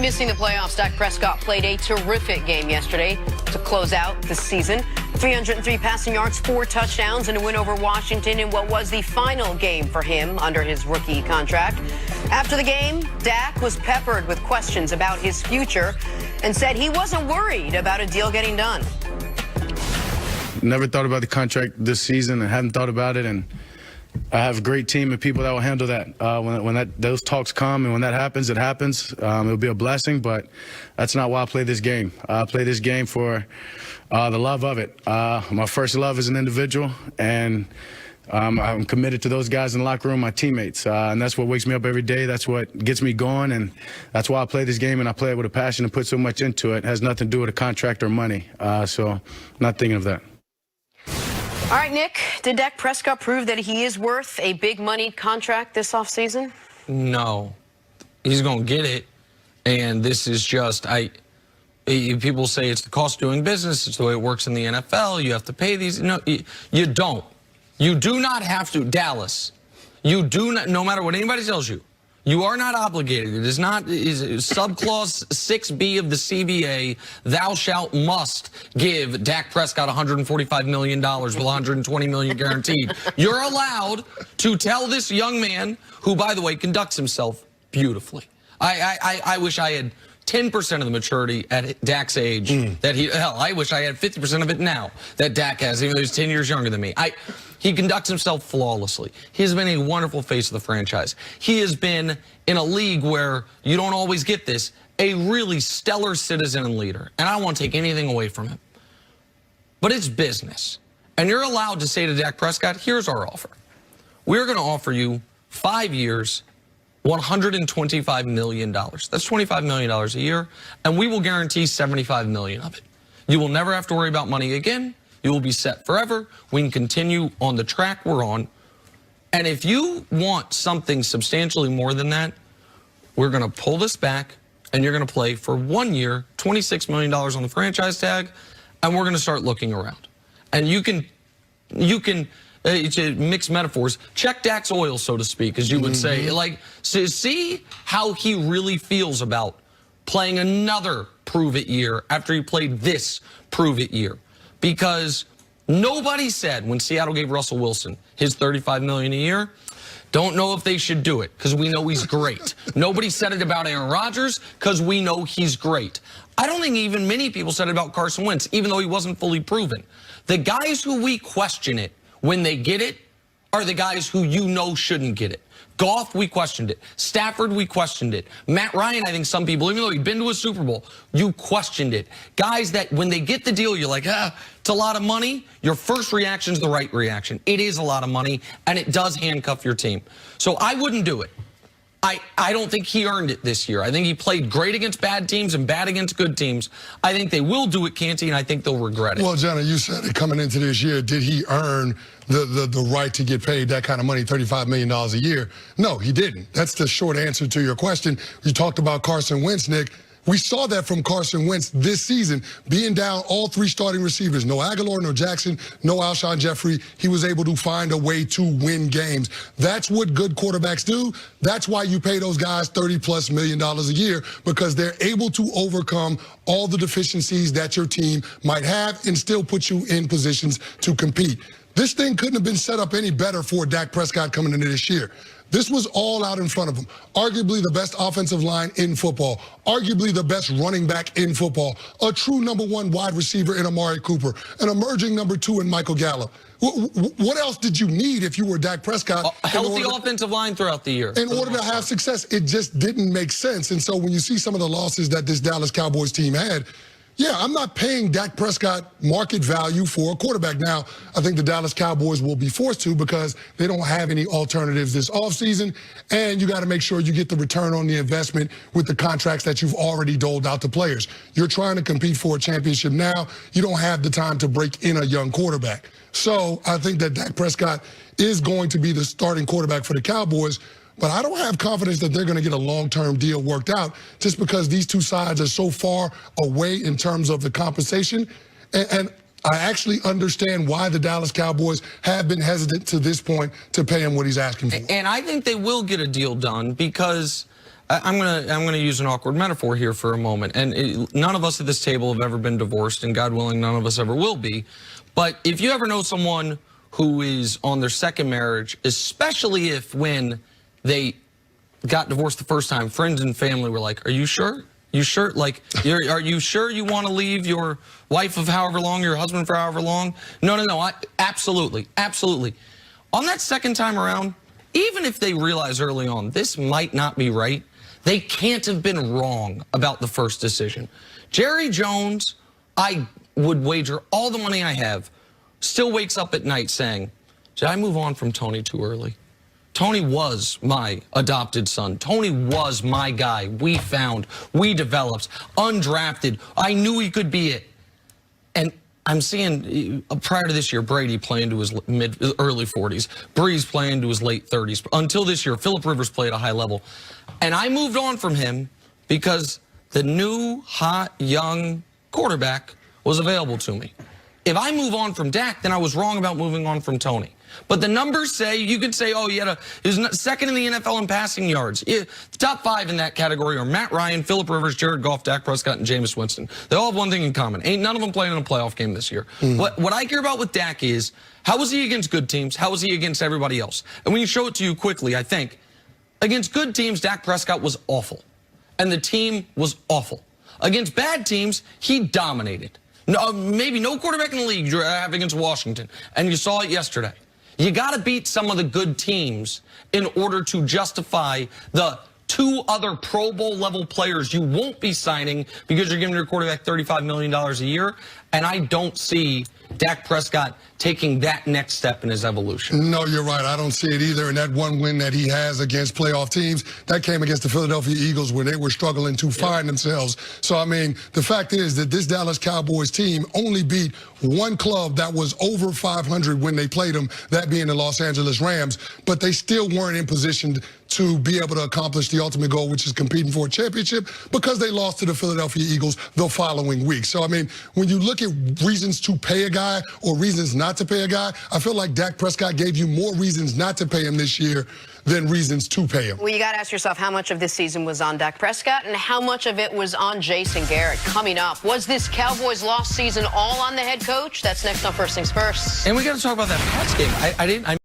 missing the playoffs, Dak Prescott played a terrific game yesterday to close out the season. 303 passing yards, 4 touchdowns, and a win over Washington in what was the final game for him under his rookie contract. After the game, Dak was peppered with questions about his future and said he wasn't worried about a deal getting done. Never thought about the contract this season and hadn't thought about it, and I have a great team of people that will handle that. When those talks come and when that happens, it happens. It'll be a blessing, but that's not why I play this game. I play this game for the love of it. My first love as an individual, and I'm committed to those guys in the locker room, my teammates, and that's what wakes me up every day. That's what gets me going, and that's why I play this game, and I play it with a passion and put so much into it. It has nothing to do with a contract or money, so not thinking of that. All right, Nick, did Dak Prescott prove that he is worth a big money contract this offseason? No. He's going to get it, and this is just, people say it's the cost of doing business, it's the way it works in the NFL, you have to pay these. No, you don't. You do not have to. Dallas, you do not, no matter what anybody tells you, you are not obligated. It is not, subclause 6B of the CBA, thou shalt must give Dak Prescott $145 million with $120 million guaranteed. You're allowed to tell this young man, who, by the way, conducts himself beautifully. I wish I had 10% of the maturity at Dak's age that I wish I had 50% of it now that Dak has, even though he's 10 years younger than me. He conducts himself flawlessly. He has been a wonderful face of the franchise. He has been, in a league where you don't always get this, a really stellar citizen and leader. And I don't want to take anything away from him. But it's business. And you're allowed to say to Dak Prescott, here's our offer. We're going to offer you 5 years, $125 million. That's $25 million a year, and we will guarantee $75 million of it. You will never have to worry about money again. You will be set forever. We can continue on the track we're on. And if you want something substantially more than that, we're going to pull this back, and you're going to play for 1 year, $26 million on the franchise tag, and we're going to start looking around. And you can mix metaphors, check Dak's oil, so to speak, as you would say. Like, so see how he really feels about playing another prove-it year after he played this prove-it year. Because nobody said when Seattle gave Russell Wilson his $35 million a year, don't know if they should do it because we know he's great. Nobody said it about Aaron Rodgers because we know he's great. I don't think even many people said it about Carson Wentz, even though he wasn't fully proven. The guys who we question it when they get it are the guys who you know shouldn't get it. Goff, we questioned it. Stafford, we questioned it. Matt Ryan, I think some people, even though he'd been to a Super Bowl, you questioned it. Guys that when they get the deal, you're like, it's a lot of money. Your first reaction is the right reaction. It is a lot of money, and it does handcuff your team. So I wouldn't do it. I don't think he earned it this year. I think he played great against bad teams and bad against good teams. I think they will do it, Canty, and I think they'll regret it. Well, Jenna, you said it coming into this year. Did he earn the right to get paid that kind of money, $35 million a year? No, he didn't. That's the short answer to your question. You talked about Carson Wentz, Nick. We saw that from Carson Wentz this season, being down all 3 starting receivers. No Aguilar, no Jackson, no Alshon Jeffrey. He was able to find a way to win games. That's what good quarterbacks do. That's why you pay those guys $30+ million a year, because they're able to overcome all the deficiencies that your team might have and still put you in positions to compete. This thing couldn't have been set up any better for Dak Prescott coming into this year. This was all out in front of him. Arguably the best offensive line in football. Arguably the best running back in football. A true #1 wide receiver in Amari Cooper. An emerging #2 in Michael Gallup. What else did you need if you were Dak Prescott? A healthy offensive line throughout the year. In order to have success, it just didn't make sense. And so when you see some of the losses that this Dallas Cowboys team had, yeah, I'm not paying Dak Prescott market value for a quarterback. Now, I think the Dallas Cowboys will be forced to because they don't have any alternatives this offseason, and you got to make sure you get the return on the investment with the contracts that you've already doled out to players. You're trying to compete for a championship now. You don't have the time to break in a young quarterback. So I think that Dak Prescott is going to be the starting quarterback for the Cowboys. But I don't have confidence that they're going to get a long-term deal worked out just because these two sides are so far away in terms of the compensation. And I actually understand why the Dallas Cowboys have been hesitant to this point to pay him what he's asking for. And I think they will get a deal done because I'm gonna use an awkward metaphor here for a moment. And none of us at this table have ever been divorced, and God willing, none of us ever will be. But if you ever know someone who is on their second marriage, especially if when they got divorced the first time, friends and family were like, "Are you sure? You sure? Like, are you sure you want to leave your wife of however long, your husband for however long?" No. Absolutely. On that second time around, even if they realize early on this might not be right, they can't have been wrong about the first decision. Jerry Jones, I would wager all the money I have, still wakes up at night saying, "Did I move on from Tony too early? Tony was my adopted son. Tony was my guy. We found, we developed, undrafted. I knew he could be it." And I'm seeing, prior to this year, Brady playing to his early 40s, Breeze playing to his late 30s. Until this year, Phillip Rivers played at a high level. And I moved on from him because the new, hot, young quarterback was available to me. If I move on from Dak, then I was wrong about moving on from Tony. But the numbers say, you could say, oh, he was second in the NFL in passing yards. The top 5 in that category are Matt Ryan, Phillip Rivers, Jared Goff, Dak Prescott, and Jameis Winston. They all have one thing in common. Ain't none of them playing in a playoff game this year. What I care about with Dak is, how was he against good teams? How was he against everybody else? And when you show it to you quickly, I think, against good teams, Dak Prescott was awful. And the team was awful. Against bad teams, he dominated. No, maybe no quarterback in the league you have against Washington. And you saw it yesterday. You got to beat some of the good teams in order to justify the 2 other Pro Bowl level players you won't be signing because you're giving your quarterback $35 million a year. And I don't see Dak Prescott taking that next step in his evolution. No, you're right. I don't see it either. And that one win that he has against playoff teams, that came against the Philadelphia Eagles when they were struggling to find themselves. So, I mean, the fact is that this Dallas Cowboys team only beat one club that was over 500 when they played them, that being the Los Angeles Rams, but they still weren't in position to be able to accomplish the ultimate goal, which is competing for a championship, because they lost to the Philadelphia Eagles the following week. So, I mean, when you look at reasons to pay a guy or reasons not to pay a guy, I feel like Dak Prescott gave you more reasons not to pay him this year than reasons to pay him. Well, you got to ask yourself how much of this season was on Dak Prescott and how much of it was on Jason Garrett. Coming up, was this Cowboys lost season all on the head coach? That's next on First Things First. And we got to talk about that Pats game.